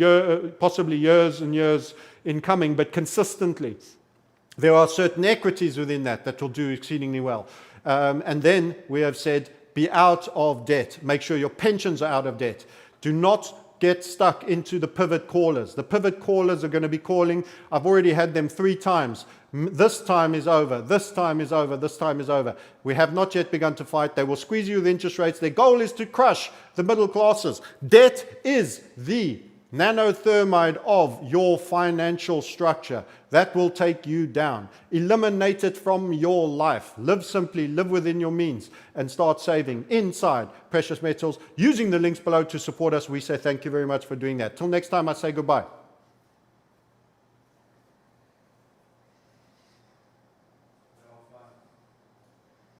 possibly years and years in coming, but consistently. There are certain equities within that will do exceedingly well. And then we have said, be out of debt. Make sure your pensions are out of debt. Do not get stuck into the pivot callers. The pivot callers are going to be calling. I've already had them 3 times. This time is over. This time is over. This time is over. We have not yet begun to fight. They will squeeze you with interest rates. Their goal is to crush the middle classes. Debt is the nanothermite of your financial structure. That will take you down. Eliminate it from your life. Live simply, live within your means, and start saving inside precious metals using the links below to support us. We say thank you very much for doing that. Till next time, I say goodbye.